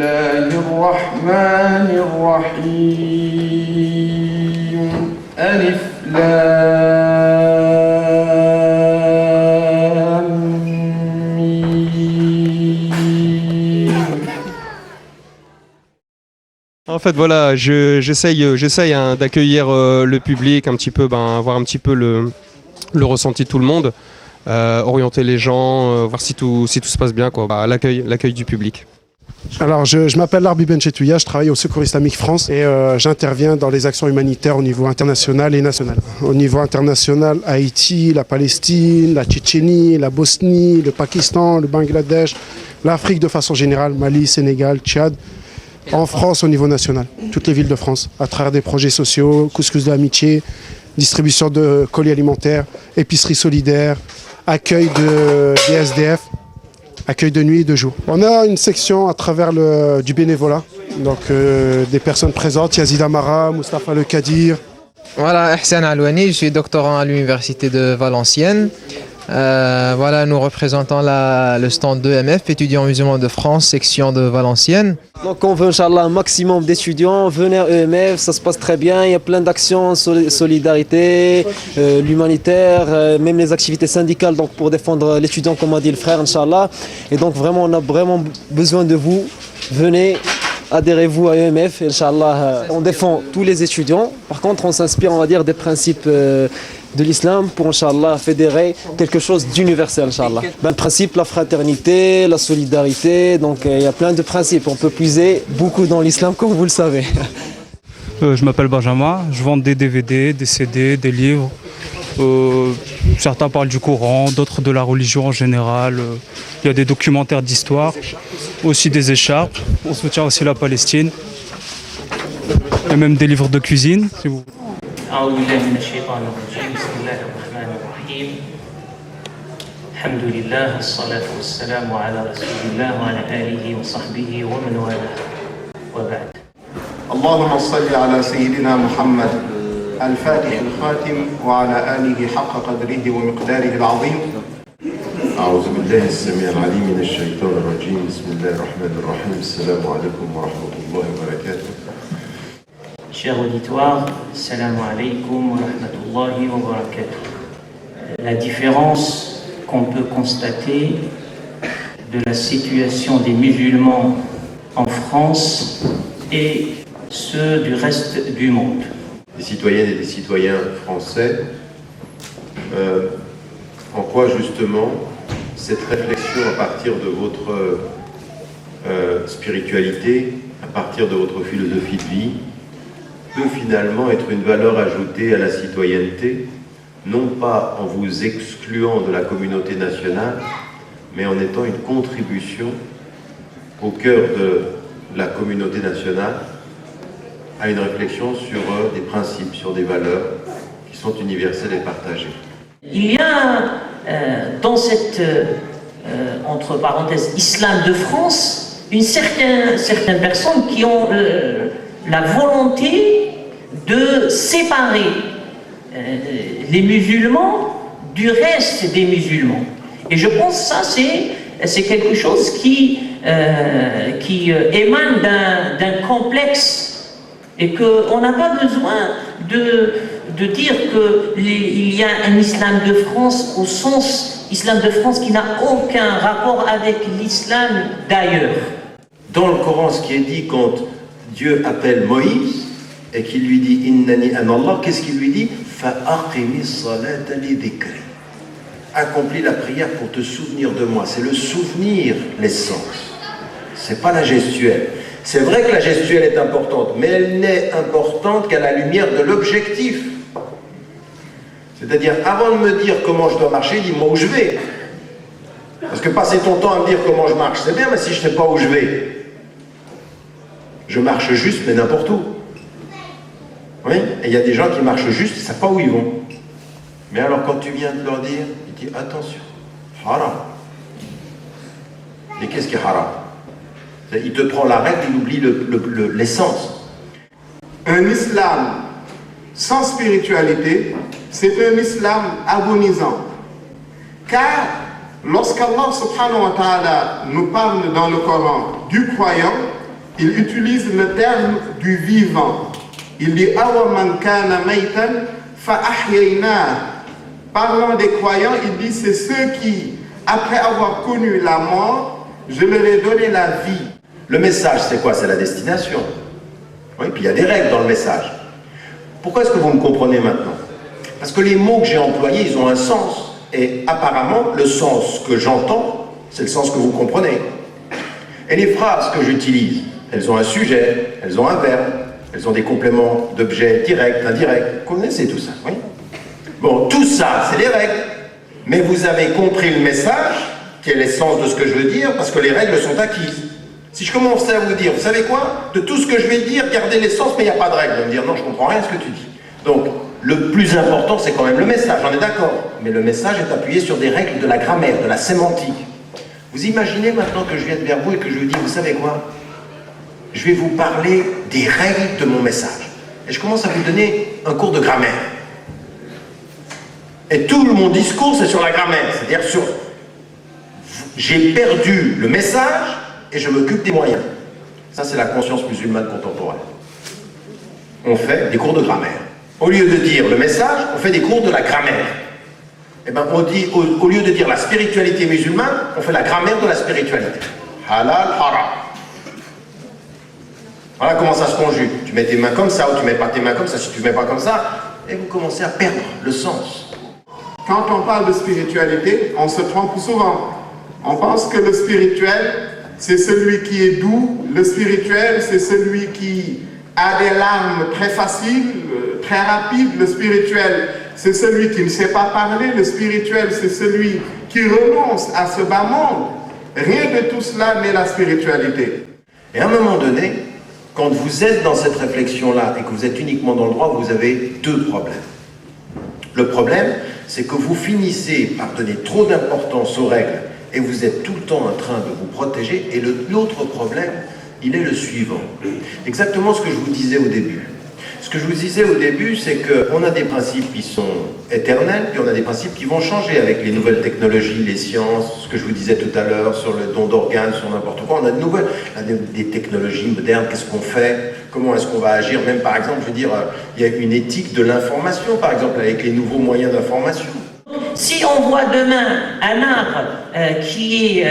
الله الرحمن الرحيم ألف لام ميم. En fait, voilà, j'essaye d'accueillir le public, un petit peu, voir un petit peu le ressenti de tout le monde, orienter les gens, voir si tout se passe bien, quoi. L'accueil du public. Alors, je m'appelle Larbi Benchetouya, je travaille au Secours Islamique France et j'interviens dans les actions humanitaires au niveau international et national. Au niveau international, Haïti, la Palestine, la Tchétchénie, la Bosnie, le Pakistan, le Bangladesh, l'Afrique de façon générale, Mali, Sénégal, Tchad. En France, au niveau national, toutes les villes de France, à travers des projets sociaux, couscous de l'amitié, distribution de colis alimentaires, épicerie solidaire, accueil des SDF, accueil de nuit et de jour. On a une section à travers du bénévolat, donc des personnes présentes, Yazid Amara, Moustapha Le Kadir. Voilà, Ihsan Alouani, je suis doctorant à l'université de Valenciennes. Voilà, nous représentons le stand de EMF, étudiants musulmans de France, section de Valenciennes. Donc on veut, Inch'Allah, un maximum d'étudiants, venez à EMF, ça se passe très bien, il y a plein d'actions, solidarité, l'humanitaire, même les activités syndicales donc pour défendre l'étudiant comme a dit le frère, Inch'Allah. Et donc vraiment, on a vraiment besoin de vous, venez, adhérez-vous à EMF, Inch'Allah, on défend tous les étudiants. Par contre, on s'inspire, on va dire, des principes de l'islam pour, Inch'Allah, fédérer quelque chose d'universel, Inch'Allah. Le principe, la fraternité, la solidarité, donc il y a plein de principes. On peut puiser beaucoup dans l'islam, comme vous le savez. Je m'appelle Benjamin, je vends des DVD, des CD, des livres. Certains parlent du Coran, d'autres de la religion en général. Il y a des documentaires d'histoire, aussi des écharpes. On soutient aussi la Palestine. Il y a même des livres de cuisine, si vous... أعوذ بالله من الشيطان الرجيم بسم الله الرحمن الرحيم الحمد لله والصلاة والسلام على رسول الله وعلى آله وصحبه ومن والاه وبعد اللهم صل على سيدنا محمد الفاتح الخاتم وعلى آله حق قدره ومقداره العظيم أعوذ بالله السميع العليم من الشيطان الرجيم بسم الله الرحمن الرحيم السلام عليكم ورحمة الله وبركاته. Chers auditoires, salam alaikum wa rahmatullahi wa barakatuh. La différence qu'on peut constater de la situation des musulmans en France et ceux du reste du monde. Des citoyennes et des citoyens français, en quoi justement cette réflexion à partir de votre spiritualité, à partir de votre philosophie de vie, peut finalement être une valeur ajoutée à la citoyenneté, non pas en vous excluant de la communauté nationale, mais en étant une contribution au cœur de la communauté nationale à une réflexion sur des principes, sur des valeurs qui sont universelles et partagées. Il y a dans cette, entre parenthèses, islam de France, certaines personnes qui ont la volonté de séparer les musulmans du reste des musulmans. Et je pense que ça, c'est quelque chose qui émane d'un complexe et qu'on n'a pas besoin de dire qu'il y a un islam de France au sens islam de France qui n'a aucun rapport avec l'islam d'ailleurs. Dans le Coran, ce qui est dit quand Dieu appelle Moïse et qu'il lui dit « Innani an Allah », qu'est-ce qu'il lui dit ? « Fa'aqimi salata li dhikri » Accomplis la prière pour te souvenir de moi. C'est le souvenir, l'essence. C'est pas la gestuelle. C'est vrai que la gestuelle est importante, mais elle n'est importante qu'à la lumière de l'objectif. C'est-à-dire, avant de me dire comment je dois marcher, dis-moi où je vais. Parce que passer ton temps à me dire comment je marche, c'est bien, mais si je ne sais pas où je vais, je marche juste, mais n'importe où. Oui, et il y a des gens qui marchent juste, ils ne savent pas où ils vont. Mais alors quand tu viens de leur dire, ils disent attention, haram. Et qu'est-ce qui est haram? Il te prend la règle, il oublie l'essence. Un islam sans spiritualité, c'est un islam agonisant. Car lorsqu'Allah subhanahu wa ta'ala nous parle dans le Coran du croyant, il utilise le terme du vivant. Il dit Awaman kana maytan fa ahyayna. Parlant des croyants, il dit c'est ceux qui, après avoir connu la mort, je leur ai donné la vie. Le message, c'est quoi? C'est la destination. Oui, puis il y a des règles dans le message. Pourquoi est-ce que vous me comprenez maintenant? Parce que les mots que j'ai employés, ils ont un sens. Et apparemment, le sens que j'entends, c'est le sens que vous comprenez. Et les phrases que j'utilise, elles ont un sujet, elles ont un verbe, elles ont des compléments d'objets directs, indirects. Vous connaissez tout ça, oui? Bon, tout ça, c'est les règles. Mais vous avez compris le message, qui est l'essence de ce que je veux dire, parce que les règles sont acquises. Si je commençais à vous dire, vous savez quoi? De tout ce que je vais dire, gardez l'essence, mais il n'y a pas de règle. Vous allez me dire, non, je ne comprends rien à ce que tu dis. Donc, le plus important, c'est quand même le message, on est d'accord. Mais le message est appuyé sur des règles de la grammaire, de la sémantique. Vous imaginez maintenant que je vienne vers vous et que je vous dis, vous savez quoi? Je vais vous parler des règles de mon message. Et je commence à vous donner un cours de grammaire. Et tout mon discours, c'est sur la grammaire. C'est-à-dire sur... J'ai perdu le message et je m'occupe des moyens. Ça, c'est la conscience musulmane contemporaine. On fait des cours de grammaire. Au lieu de dire le message, on fait des cours de la grammaire. Eh bien, on dit, au lieu de dire la spiritualité musulmane, on fait la grammaire de la spiritualité. Halal, haram. Voilà comment ça se conjugue. Tu mets tes mains comme ça ou tu mets pas tes mains comme ça. Si tu ne mets pas comme ça, et vous commencez à perdre le sens. Quand on parle de spiritualité, on se trompe souvent. On pense que le spirituel, c'est celui qui est doux. Le spirituel, c'est celui qui a des larmes très faciles, très rapides. Le spirituel, c'est celui qui ne sait pas parler. Le spirituel, c'est celui qui renonce à ce bas monde. Rien de tout cela n'est la spiritualité. Et à un moment donné, quand vous êtes dans cette réflexion-là et que vous êtes uniquement dans le droit, vous avez deux problèmes. Le problème, c'est que vous finissez par donner trop d'importance aux règles et vous êtes tout le temps en train de vous protéger. Et l'autre problème, il est le suivant. Exactement ce que je vous disais au début. Ce que je vous disais au début, c'est qu'on a des principes qui sont éternels, puis on a des principes qui vont changer avec les nouvelles technologies, les sciences, ce que je vous disais tout à l'heure sur le don d'organes, sur n'importe quoi. On a des technologies modernes, qu'est-ce qu'on fait? Comment est-ce qu'on va agir? Même par exemple, je veux dire, il y a une éthique de l'information, par exemple, avec les nouveaux moyens d'information. Si on voit demain un arbre qui est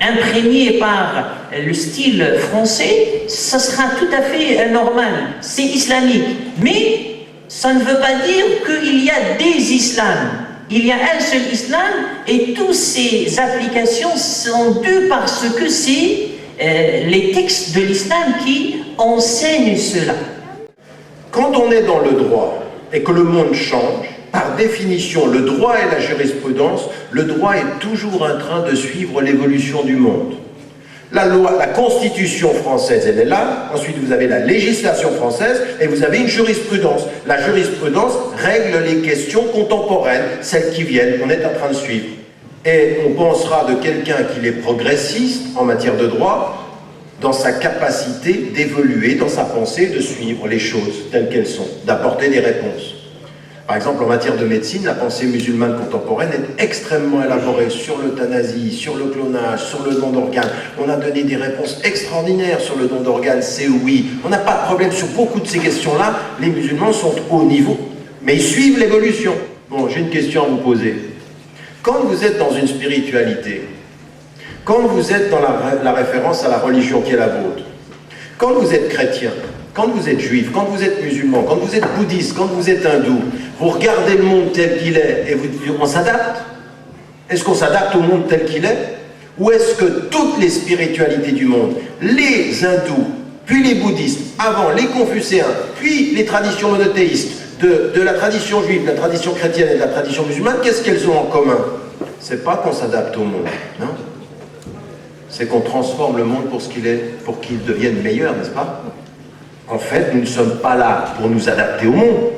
imprégné par le style français, ça sera tout à fait normal, c'est islamique. Mais ça ne veut pas dire qu'il y a des islams. Il y a un seul islam et toutes ces applications sont dues parce que c'est les textes de l'islam qui enseignent cela. Quand on est dans le droit et que le monde change, par définition, le droit et la jurisprudence, le droit est toujours en train de suivre l'évolution du monde. La loi, la Constitution française, elle est là. Ensuite, vous avez la législation française et vous avez une jurisprudence. La jurisprudence règle les questions contemporaines, celles qui viennent, on est en train de suivre. Et on pensera de quelqu'un qui est progressiste en matière de droit dans sa capacité d'évoluer, dans sa pensée, de suivre les choses telles qu'elles sont, d'apporter des réponses. Par exemple, en matière de médecine, la pensée musulmane contemporaine est extrêmement élaborée sur l'euthanasie, sur le clonage, sur le don d'organes. On a donné des réponses extraordinaires sur le don d'organes, c'est oui. On n'a pas de problème sur beaucoup de ces questions-là. Les musulmans sont au niveau, mais ils suivent l'évolution. Bon, j'ai une question à vous poser. Quand vous êtes dans une spiritualité, quand vous êtes dans la référence à la religion qui est la vôtre, quand vous êtes chrétien, quand vous êtes juif, quand vous êtes musulman, quand vous êtes bouddhiste, quand vous êtes hindou, vous regardez le monde tel qu'il est et vous dites, on s'adapte. Est-ce qu'on s'adapte au monde tel qu'il est? Ou est-ce que toutes les spiritualités du monde, les hindous, puis les bouddhistes, avant les confucéens, puis les traditions monothéistes, de la tradition juive, de la tradition chrétienne et de la tradition musulmane, qu'est-ce qu'elles ont en commun? C'est pas qu'on s'adapte au monde, non? C'est qu'on transforme le monde pour ce qu'il est, pour qu'il devienne meilleur, n'est-ce pas? En fait, nous ne sommes pas là pour nous adapter au monde.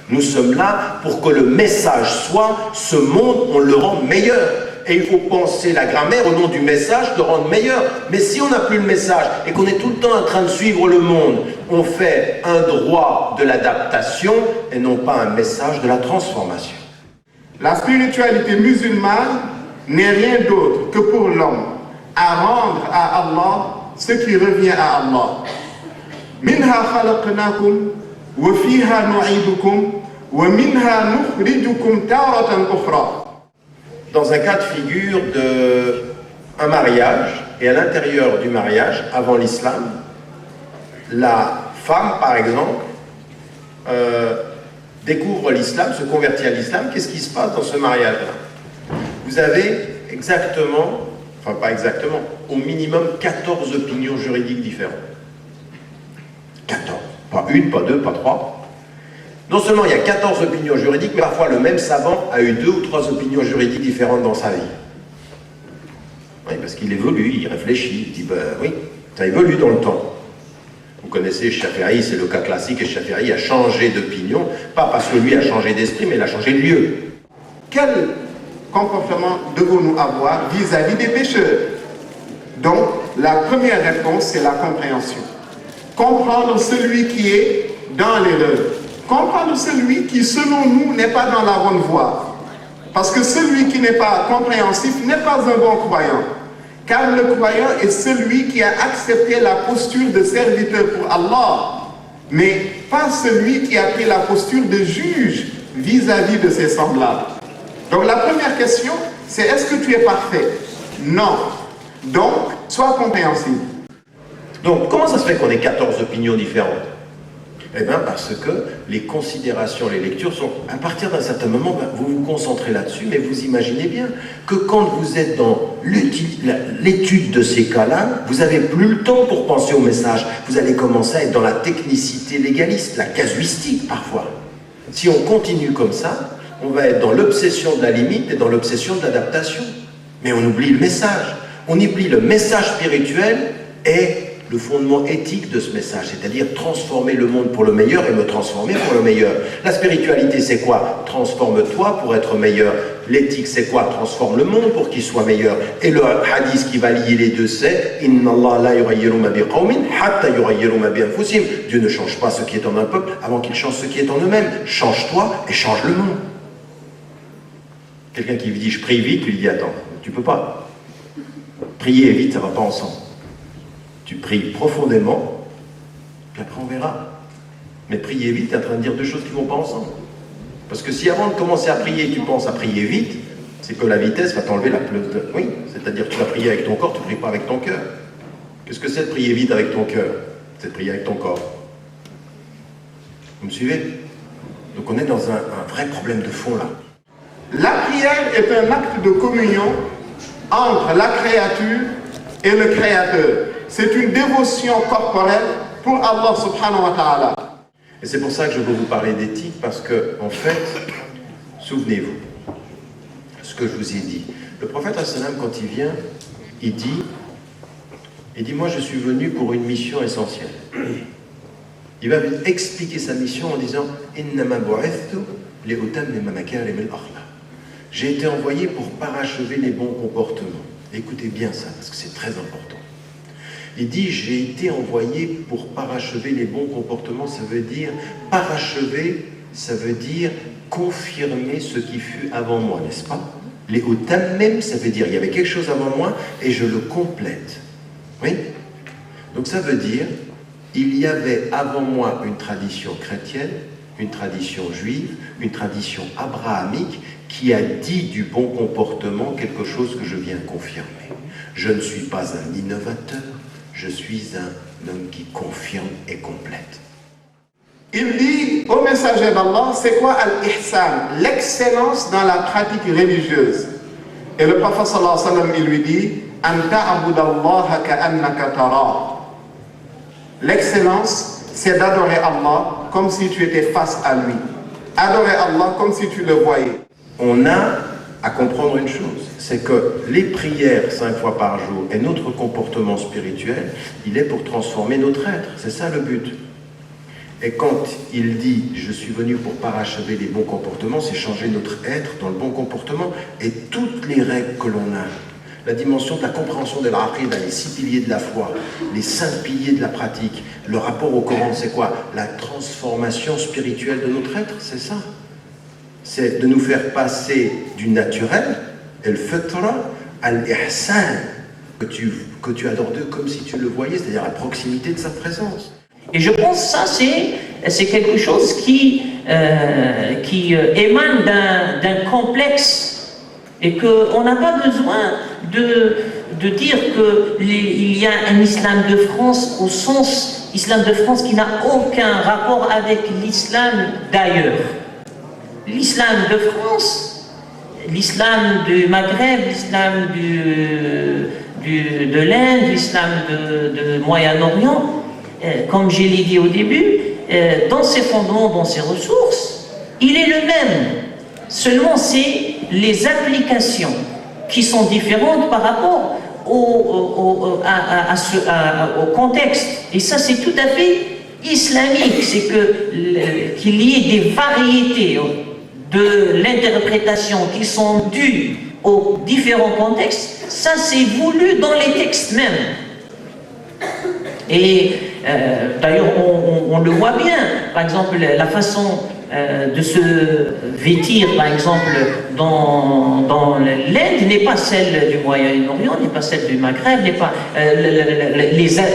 Nous sommes là pour que le message soit, ce monde, on le rend meilleur. Et il faut penser la grammaire au nom du message de rendre meilleur. Mais si on n'a plus le message et qu'on est tout le temps en train de suivre le monde, on fait un droit de l'adaptation et non pas un message de la transformation. La spiritualité musulmane n'est rien d'autre que pour l'homme à rendre à Allah ce qui revient à Allah. Minha khalaqnakum wa fiha nu'idukum wa minha nukhrijukum taratan ukhra. Dans un cas de figure d'un mariage, et à l'intérieur du mariage, avant l'islam, la femme, par exemple, découvre l'islam, se convertit à l'islam. Qu'est-ce qui se passe dans ce mariage-là? Vous avez exactement, enfin pas exactement, au minimum 14 opinions juridiques différentes. 14. Pas une, pas deux, pas trois. Non seulement il y a 14 opinions juridiques, mais parfois le même savant a eu 2 ou 3 opinions juridiques différentes dans sa vie. Oui, parce qu'il évolue, il réfléchit, il dit, ben oui, ça évolue dans le temps. Vous connaissez Shafi'i, c'est le cas classique, et Shafi'i a changé d'opinion, pas parce que lui a changé d'esprit, mais il a changé de lieu. Quel comportement devons-nous avoir vis-à-vis des pécheurs? Donc, la première réponse, c'est la compréhension. Comprendre celui qui est dans l'erreur. Comprendre celui qui, selon nous, n'est pas dans la bonne voie. Parce que celui qui n'est pas compréhensif n'est pas un bon croyant. Car le croyant est celui qui a accepté la posture de serviteur pour Allah, mais pas celui qui a pris la posture de juge vis-à-vis de ses semblables. Donc la première question, c'est est-ce que tu es parfait? Non. Donc, sois compréhensible. Donc, comment ça se fait qu'on ait 14 opinions différentes? Eh bien, parce que les considérations, les lectures sont... À partir d'un certain moment, vous vous concentrez là-dessus, mais vous imaginez bien que quand vous êtes dans l'étude de ces cas-là, vous n'avez plus le temps pour penser au message. Vous allez commencer à être dans la technicité légaliste, la casuistique parfois. Si on continue comme ça, on va être dans l'obsession de la limite et dans l'obsession de l'adaptation. Mais on oublie le message. On oublie le message spirituel et le fondement éthique de ce message, c'est-à-dire transformer le monde pour le meilleur et me transformer pour le meilleur. La spiritualité, c'est quoi? Transforme-toi pour être meilleur. L'éthique, c'est quoi? Transforme le monde pour qu'il soit meilleur. Et le hadith qui va lier les deux, c'est Inna Allah la yughayyiru ma bi qawmin hatta yughayyiru ma bi anfusihim. Dieu ne change pas ce qui est en un peuple avant qu'il change ce qui est en eux-mêmes. Change-toi et change le monde. Quelqu'un qui lui dit je prie vite, lui dit attends, tu peux pas. Prier vite, ça va pas ensemble. Tu pries profondément, puis après on verra. Mais prier vite, tu es en train de dire 2 choses qui ne vont pas ensemble. Parce que si avant de commencer à prier, tu penses à prier vite, c'est que la vitesse va t'enlever la plus de... Oui, c'est-à-dire que tu vas prier avec ton corps, tu ne pries pas avec ton cœur. Qu'est-ce que c'est de prier vite avec ton cœur? C'est de prier avec ton corps. Vous me suivez? Donc on est dans un vrai problème de fond là. La prière est un acte de communion entre la créature et le Créateur. C'est une dévotion corporelle pour Allah subhanahu wa ta'ala. Et c'est pour ça que je veux vous parler d'éthique, parce que, en fait, souvenez-vous, ce que je vous ai dit. Le prophète, quand il vient, il dit, moi je suis venu pour une mission essentielle. Il va expliquer sa mission en disant, j'ai été envoyé pour parachever les bons comportements. Écoutez bien ça, parce que c'est très important. Il dit, j'ai été envoyé pour parachever les bons comportements. Ça veut dire, parachever, ça veut dire confirmer ce qui fut avant moi, n'est-ce pas? Les même, ça veut dire, il y avait quelque chose avant moi et je le complète. Oui? Donc ça veut dire, il y avait avant moi une tradition chrétienne, une tradition juive, une tradition abrahamique qui a dit du bon comportement quelque chose que je viens confirmer. Je ne suis pas un innovateur. Je suis un homme qui confirme et complète. Il dit au messager d'Allah, c'est quoi al-ihsan? L'excellence dans la pratique religieuse. Et le prophète sallallahu alayhi wa sallam, il lui dit, an ta'budallaha ka'annaka tara. L'excellence, c'est d'adorer Allah comme si tu étais face à lui. Adorer Allah comme si tu le voyais. On a à comprendre une chose, c'est que les prières 5 fois par jour et notre comportement spirituel, il est pour transformer notre être. C'est ça le but. Et quand il dit « je suis venu pour parachever les bons comportements », c'est changer notre être dans le bon comportement et toutes les règles que l'on a. La dimension de la compréhension de l'aqida, les 6 piliers de la foi, les 5 piliers de la pratique, le rapport au Coran, c'est quoi? La transformation spirituelle de notre être, c'est ça. C'est de nous faire passer du naturel, al-fitra, al-ihsan, que tu adores Dieu comme si tu le voyais, c'est-à-dire à proximité de sa présence. Et je pense que ça, c'est quelque chose qui émane d'un complexe et qu'on n'a pas besoin de dire qu'il y a un islam de France au sens islam de France qui n'a aucun rapport avec l'islam d'ailleurs. L'islam de France, l'islam du Maghreb, l'islam de l'Inde, l'islam de Moyen-Orient, comme je l'ai dit au début, dans ses fondements, dans ses ressources, il est le même. Seulement, c'est les applications qui sont différentes par rapport au contexte. Et ça, c'est tout à fait islamique. C'est qu'il y ait des variétés de l'interprétation qui sont dues aux différents contextes. Ça, c'est voulu dans les textes même. Et d'ailleurs, on le voit bien. Par exemple, la façon de se vêtir, par exemple, dans l'Inde n'est pas celle du Moyen-Orient, n'est pas celle du Maghreb, n'est pas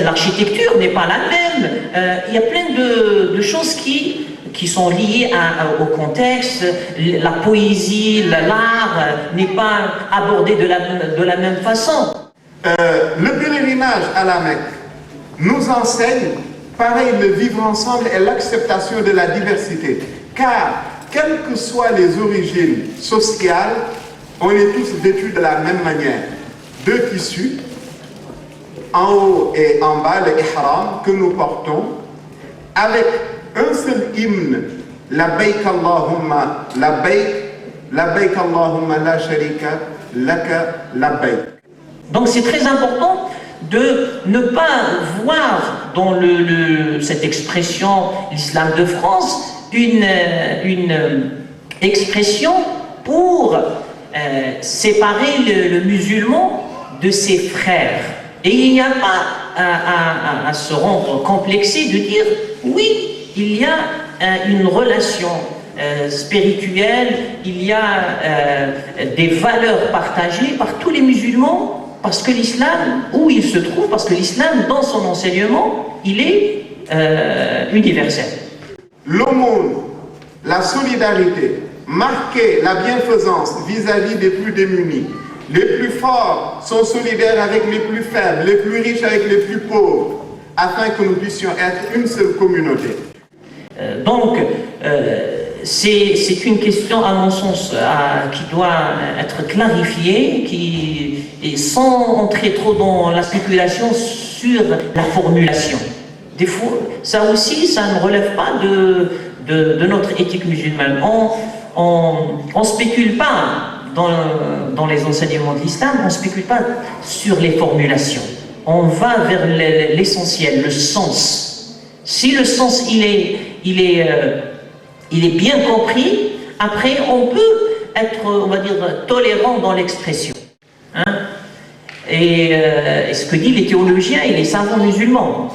l'architecture n'est pas la même. Il y a plein de choses qui sont liées au contexte. La poésie, l'art n'est pas abordé de la même façon. Le pèlerinage à la Mecque nous enseigne, pareil, le vivre ensemble et l'acceptation de la diversité. Car, quelles que soient les origines sociales, on est tous vêtus de la même manière. Deux tissus, en haut et en bas, le ihram que nous portons, avec un seul hymne, Labbaik Allahumma Labbaik, Labbaik Allahumma la sharika laka Labbaik. Donc c'est très important de ne pas voir dans cette expression l'islam de France une expression pour séparer le musulman de ses frères. Et il n'y a pas à se rendre complexé de dire oui, il y a une relation spirituelle, il y a des valeurs partagées par tous les musulmans. Parce que l'islam, où il se trouve, parce que l'islam, dans son enseignement, il est universel. L'aumône, la solidarité, marquer la bienfaisance vis-à-vis des plus démunis. Les plus forts sont solidaires avec les plus faibles, les plus riches avec les plus pauvres, afin que nous puissions être une seule communauté. Donc, c'est une question, à mon sens, qui doit être clarifiée, et sans entrer trop dans la spéculation sur la formulation. Des fois, ça aussi, ça ne relève pas de notre éthique musulmane. On ne spécule pas dans les enseignements de l'islam, on ne spécule pas sur les formulations. On va vers l'essentiel, le sens. Si le sens, il est bien compris, après on peut être, on va dire, tolérant dans l'expression. Hein? Et ce que disent les théologiens et les savants musulmans,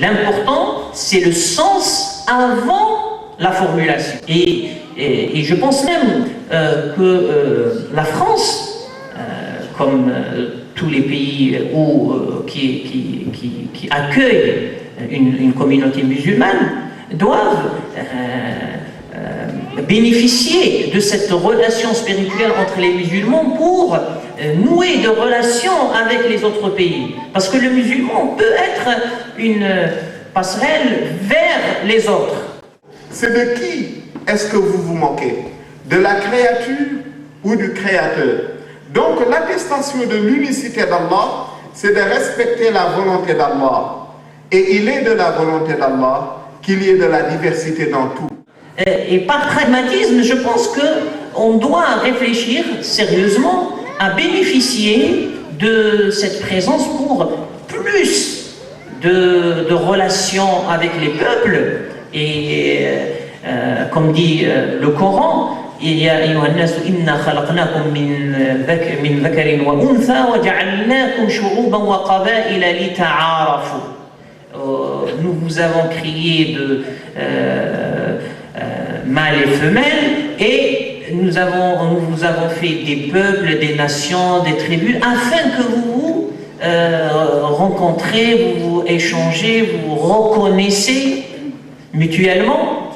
l'important c'est le sens avant la formulation. Et je pense même que la France, comme tous les pays qui accueillent une communauté musulmane, doivent bénéficier de cette relation spirituelle entre les musulmans pour nouer de relations avec les autres pays. Parce que le musulman peut être une passerelle vers les autres. C'est de qui est-ce que vous vous moquez? De la créature ou du Créateur? Donc l'attestation de l'unicité d'Allah, c'est de respecter la volonté d'Allah. Et il est de la volonté d'Allah qu'il y ait de la diversité dans tout. Et par pragmatisme, je pense qu'on doit réfléchir sérieusement à bénéficier de cette présence pour plus de relations avec les peuples. Et comme dit le Coran, يا أيها الناس إنا خلقناكم من ذكر وأنثى وجعلناكم شعوبا وقبائل لتعارفوا. Nous vous avons créé de mâles et femelles et nous vous avons fait des peuples, des nations, des tribus, afin que vous vous rencontrez, vous échangez, vous reconnaissez mutuellement.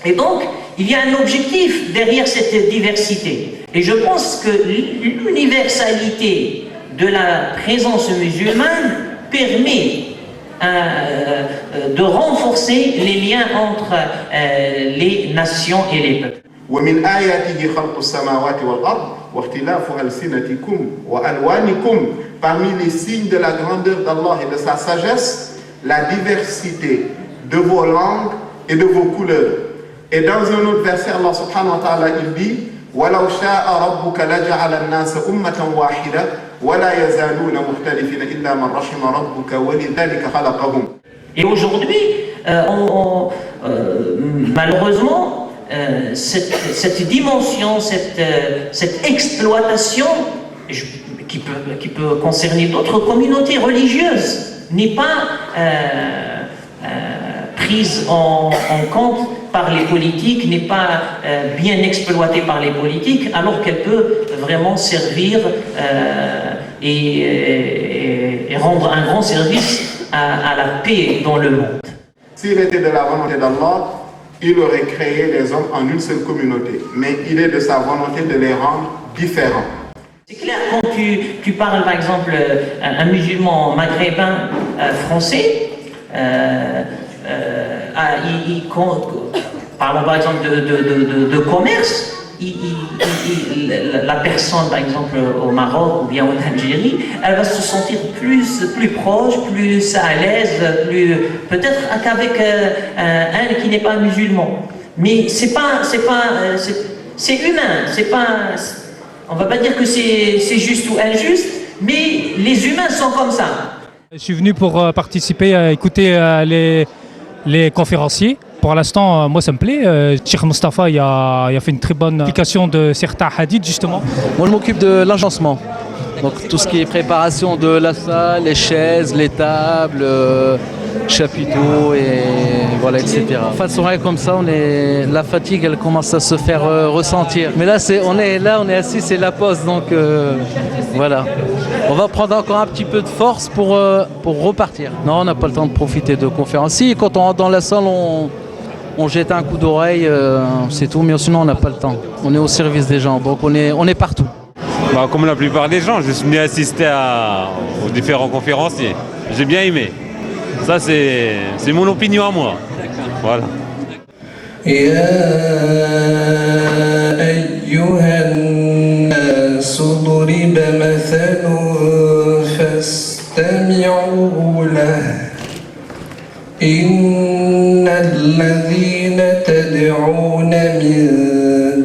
Et donc, il y a un objectif derrière cette diversité. Et je pense que l'universalité de la présence musulmane permet de renforcer les liens entre les nations et les peuples. ومن آياته خلق السماوات والأرض واختلاف ألسنتكم وألوانكم. Parmi les signes de la grandeur d'Allah et de sa sagesse, la diversité de vos langues et de vos couleurs. Et dans un autre verset, Allah subhanahu wa ta'ala, il dit وَلَوْ شَاءَ رَبُّكَ لَجَعَلَ النَّاسَ أُمَّةً وَاحِدَةً وَلَا يَزَالُونَ مُخْتَلِفِينَ إِلَّا مَنْ رَحِمَ رَبُّكَ وَلِذَلِكَ خَلَقَهُمْ. Et aujourd'hui, malheureusement, cette dimension, cette exploitation qui peut concerner d'autres communautés religieuses n'est pas prise en compte par les politiques, n'est pas bien exploitée par les politiques, alors qu'elle peut vraiment servir et rendre un grand service à la paix dans le monde. S'il était de la volonté d'Allah, il aurait créé les hommes en une seule communauté. Mais il est de sa volonté de les rendre différents. C'est clair, quand tu parles par exemple un musulman maghrébin français, parlons par exemple de commerce, la personne par exemple au Maroc ou bien en Algérie, elle va se sentir plus proche, plus à l'aise, peut-être qu'avec un qui n'est pas musulman. Mais c'est humain, on va pas dire que c'est juste ou injuste, mais les humains sont comme ça. Je suis venu pour participer à écouter les conférenciers. Pour l'instant, moi ça me plaît. Cheikh Mustafa il a fait une très bonne application de certains hadiths justement. Moi je m'occupe de l'agencement. Donc tout ce qui est préparation de la salle, les chaises, les tables, chapiteaux et voilà, etc. En fait, on est comme ça, la fatigue elle commence à se faire ressentir. Mais là on est assis, c'est la pause, donc voilà. On va prendre encore un petit peu de force pour repartir. Non, on n'a pas le temps de profiter de conférences. Si, quand on rentre dans la salle, on jette un coup d'oreille, c'est tout, mais sinon on n'a pas le temps. On est au service des gens, donc on est partout. Comme la plupart des gens, je suis venu assister aux différents conférenciers. J'ai bien aimé. Ça, c'est mon opinion à moi. Voilà. إن الذين تدعون من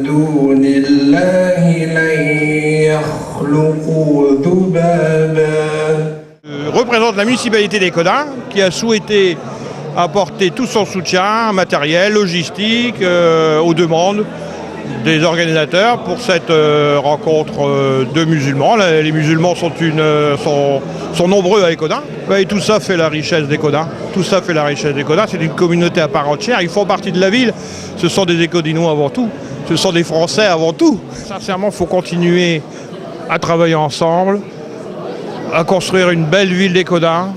دون الله لن يخلقوا ذبابا. Représente la municipalité d'Écodin qui a souhaité apporter tout son soutien matériel, logistique aux demandes des organisateurs pour cette rencontre de musulmans. Les musulmans sont nombreux à Écodin et tout ça fait la richesse d'Écodin. Tout ça fait la richesse d'Écodin. C'est une communauté à part entière. Ils font partie de la ville. Ce sont des Écodinois avant tout. Ce sont des Français avant tout. Sincèrement, il faut continuer à travailler ensemble, à construire une belle ville d'Écodin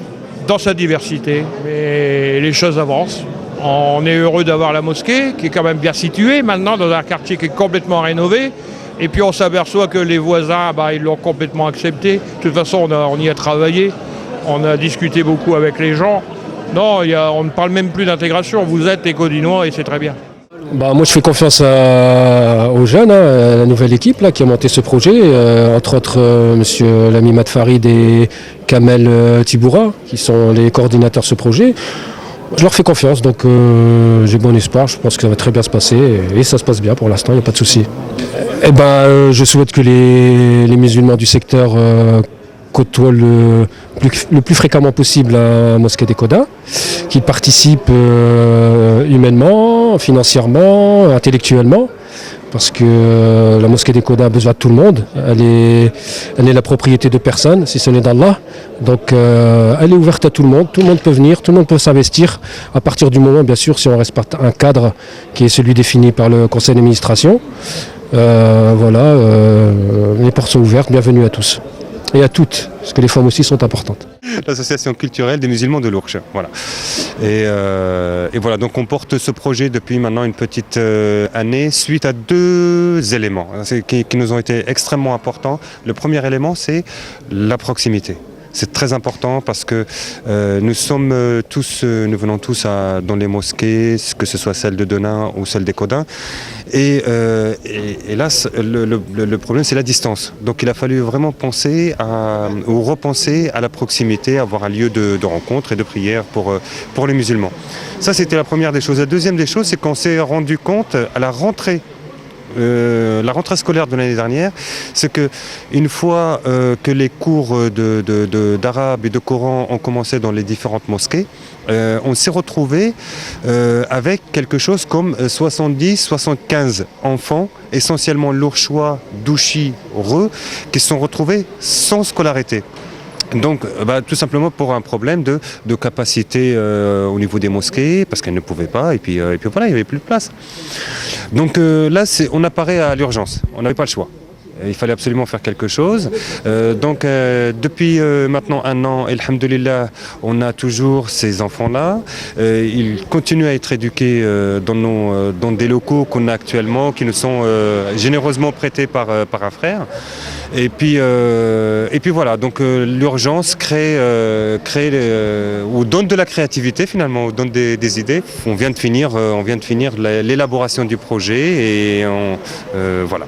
dans sa diversité. Mais les choses avancent. On est heureux d'avoir la mosquée qui est quand même bien située maintenant dans un quartier qui est complètement rénové. Et puis on s'aperçoit que les voisins, ils l'ont complètement accepté. De toute façon, on y a travaillé. On a discuté beaucoup avec les gens. Non, on ne parle même plus d'intégration. Vous êtes écodinois et c'est très bien. Moi je fais confiance aux jeunes, à la nouvelle équipe là, qui a monté ce projet, entre autres monsieur Lami Madfarid et Kamel Tiboura, qui sont les coordinateurs de ce projet. Je leur fais confiance, donc j'ai bon espoir, je pense que ça va très bien se passer et ça se passe bien pour l'instant, il n'y a pas de souci. Je souhaite que les musulmans du secteur côtoient le plus fréquemment possible la mosquée d'Écodin, qu'ils participent humainement, financièrement, intellectuellement, parce que la mosquée d'Écodin a besoin de tout le monde, elle est la propriété de personne, si ce n'est d'Allah, donc elle est ouverte à tout le monde peut venir, tout le monde peut s'investir, à partir du moment, bien sûr, si on respecte un cadre qui est celui défini par le conseil d'administration. Les portes sont ouvertes, bienvenue à tous. Et à toutes, parce que les femmes aussi sont importantes. L'association culturelle des musulmans de l'Ourcq. Voilà. Et voilà, donc on porte ce projet depuis maintenant une petite année suite à 2 éléments qui nous ont été extrêmement importants. Le premier élément, c'est la proximité. C'est très important parce que nous venons tous dans les mosquées, que ce soit celle de Denain ou celle des Codins. Et là, le problème, c'est la distance. Donc il a fallu vraiment repenser à la proximité, avoir un lieu de rencontre et de prière pour les musulmans. Ça, c'était la première des choses. La deuxième des choses, c'est qu'on s'est rendu compte à la rentrée scolaire de l'année dernière, c'est qu'une fois que les cours d'arabe et de Coran ont commencé dans les différentes mosquées, on s'est retrouvé avec quelque chose comme 70-75 enfants, essentiellement lourchois, douchi, reux, qui se sont retrouvés sans scolarité. Donc, tout simplement pour un problème de capacité au niveau des mosquées, parce qu'elles ne pouvaient pas, et puis voilà, il n'y avait plus de place. Donc là, on apparaît à l'urgence, on n'avait pas le choix. Il fallait absolument faire quelque chose. Donc depuis maintenant 1 an, alhamdoulilah, on a toujours ces enfants-là. Ils continuent à être éduqués dans des locaux qu'on a actuellement, qui nous sont généreusement prêtés par un frère. Et puis voilà, donc l'urgence ou donne de la créativité finalement, ou donne des idées. On vient de finir l'élaboration du projet et voilà.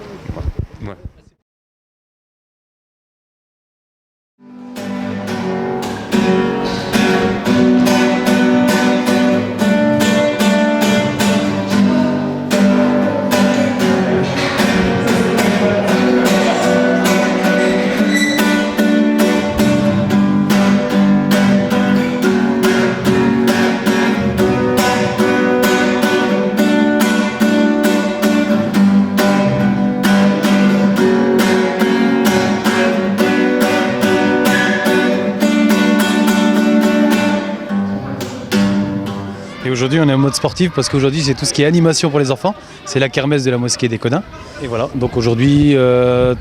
Et aujourd'hui on est en mode sportif parce qu'aujourd'hui c'est tout ce qui est animation pour les enfants, c'est la kermesse de la mosquée des Codins. Et voilà, donc aujourd'hui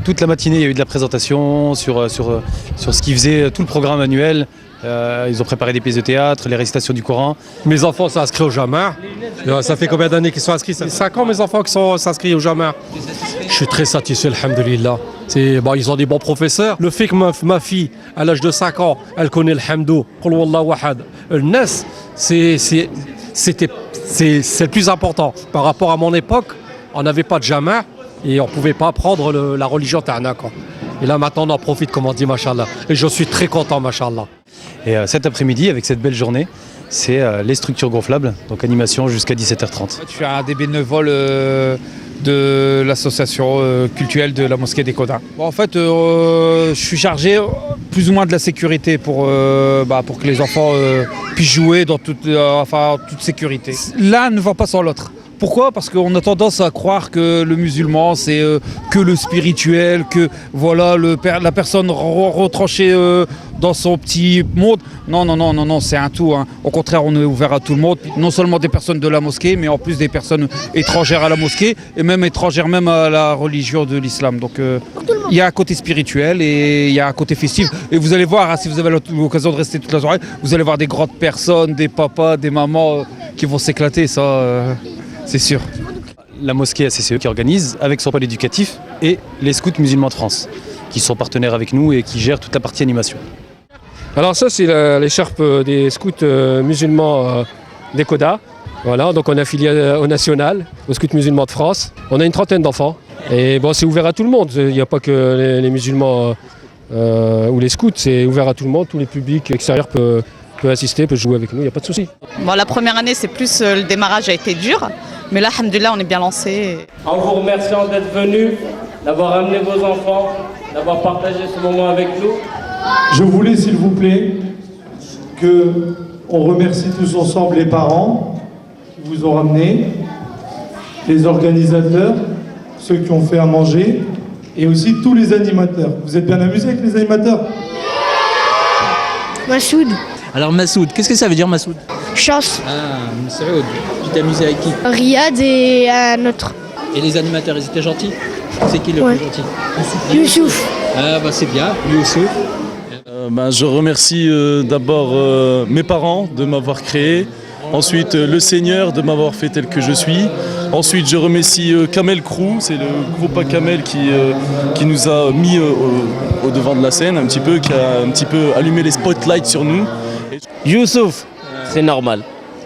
toute la matinée il y a eu de la présentation sur ce qui faisait tout le programme annuel. Ils ont préparé des pièces de théâtre, les récitations du Coran. Mes enfants sont inscrits au Jama. Ça fait combien d'années qu'ils sont inscrits? Ça fait 5 ans mes enfants qui sont inscrits au Jama. Je suis très satisfait, alhamdoulilah. Ils ont des bons professeurs. Le fait que ma fille, à l'âge de 5 ans, elle connaît le hamdou, Qul Wallahu wahad, le Nas, c'est le plus important. Par rapport à mon époque, on n'avait pas de Jama et on ne pouvait pas apprendre la religion ta'ana. Et là maintenant on en profite, comme on dit, machallah. Et je suis très content, machallah. Et cet après-midi, avec cette belle journée, c'est les structures gonflables, donc animation jusqu'à 17h30. Je suis un des bénévoles de l'association cultuelle de la mosquée des Codins. En fait, je suis chargé plus ou moins de la sécurité pour que les enfants puissent jouer dans toute sécurité. L'un ne va pas sans l'autre. Pourquoi? Parce qu'on a tendance à croire que le musulman c'est que le spirituel, que voilà la personne retranchée dans son petit monde. Non, c'est un tout. Au contraire, on est ouvert à tout le monde, non seulement des personnes de la mosquée, mais en plus des personnes étrangères à la mosquée et même étrangères même à la religion de l'islam. Donc il y a un côté spirituel et il y a un côté festif. Et vous allez voir, si vous avez l'occasion de rester toute la soirée, vous allez voir des grandes personnes, des papas, des mamans qui vont s'éclater, ça. C'est sûr. La mosquée ACCE qui organise avec son pôle éducatif et les scouts musulmans de France qui sont partenaires avec nous et qui gèrent toute la partie animation. Alors ça c'est l'écharpe des scouts musulmans des Coda. Voilà, donc on est affilié au national, aux scouts musulmans de France. On a une 30aine d'enfants et c'est ouvert à tout le monde. Il n'y a pas que les musulmans ou les scouts, c'est ouvert à tout le monde. Tous les publics extérieurs peuvent assister, peuvent jouer avec nous, il n'y a pas de souci. Bon, la première année c'est plus le démarrage a été dur. Mais là, alhamdoulilah, on est bien lancé. En vous remerciant d'être venus, d'avoir amené vos enfants, d'avoir partagé ce moment avec nous. Je voulais, s'il vous plaît, qu'on remercie tous ensemble les parents qui vous ont ramenés, les organisateurs, ceux qui ont fait à manger, et aussi tous les animateurs. Vous êtes bien amusés avec les animateurs? Massoud. Alors Massoud, qu'est-ce que ça veut dire Massoud? Chance. Ah, Massoud. Tu t'es amusé avec qui? Riyad et un autre. Et les animateurs, ils étaient gentils? C'est qui le Ouais. plus gentil? Youssouf. Ah bah c'est bien, Youssouf. Je remercie d'abord mes parents de m'avoir créé, ensuite le Seigneur de m'avoir fait tel que je suis, ensuite je remercie Kamel Crew, c'est le groupe Kamel qui nous a mis au devant de la scène un petit peu, qui a un petit peu allumé les spotlights sur nous. Youssouf, c'est normal.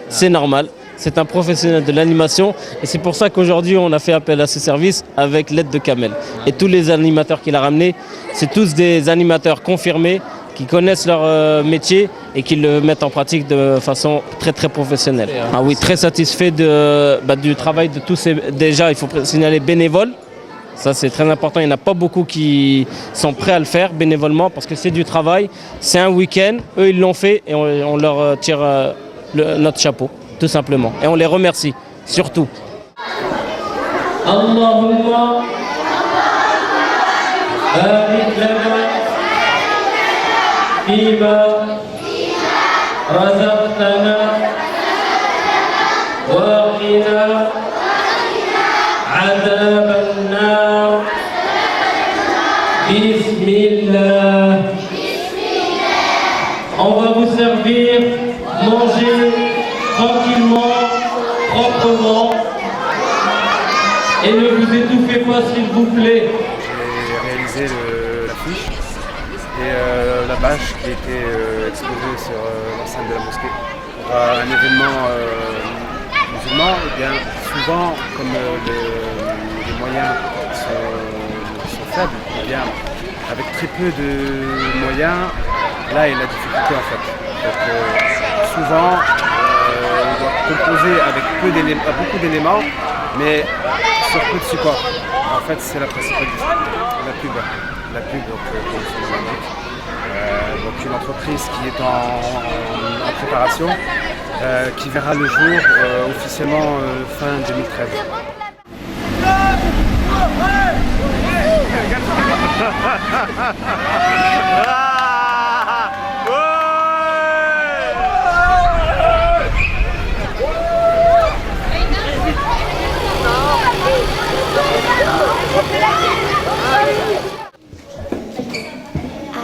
C'est normal. C'est un professionnel de l'animation et c'est pour ça qu'aujourd'hui on a fait appel à ses services avec l'aide de Kamel. Et tous les animateurs qu'il a ramenés, c'est tous des animateurs confirmés qui connaissent leur métier et qui le mettent en pratique de façon très très professionnelle. Ah oui, très satisfait du travail de tous ces... Déjà, il faut signaler bénévoles. Ça c'est très important, il n'y en a pas beaucoup qui sont prêts à le faire bénévolement parce que c'est du travail, c'est un week-end, eux ils l'ont fait et on leur tire notre chapeau. Tout simplement. Et on les remercie, surtout. Allahumma barik lana fima razaqtana wa qina adhab an-nar. Bismillah. On va vous servir, manger tranquillement, proprement, et ne vous étouffez pas s'il vous plaît. J'ai réalisé l'affiche et la bâche qui a été exposée sur l'enceinte de la mosquée. Pour un événement musulman, eh bien, souvent, comme les moyens sont faibles, eh bien, avec très peu de moyens, là est la difficulté en fait. Donc, souvent, on doit composer avec beaucoup d'éléments, mais sur peu de support. En fait, c'est la principale difficulté. La pub, donc, donc une entreprise qui est en préparation, qui verra le jour officiellement fin 2013.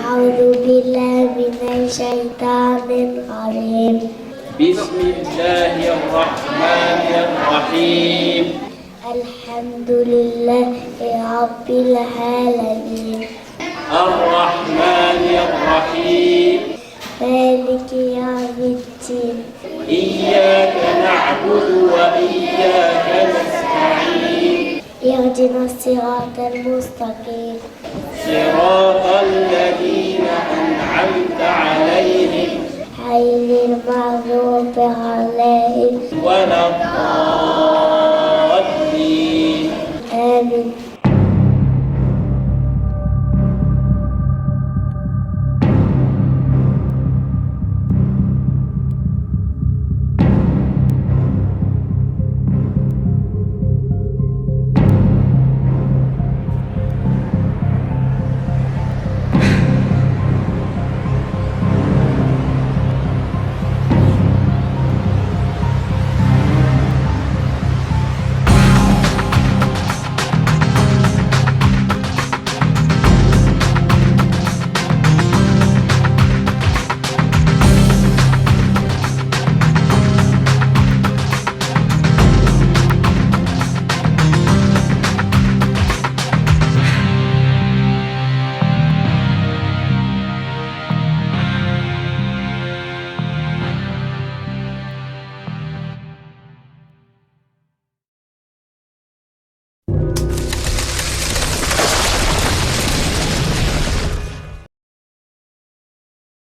أعوذ بالله من الشيطان الرجيم. بسم الله الرحمن الرحيم. الحمد لله رب العالمين. الرحمن الرحيم. مالك يوم الدين. إياك نعبد وإياك نستعين. اهدنا الصراط المستقيم. صراط الذين أنعمت عليهم غير المغضوب عليهم ولا الضالين. آمين.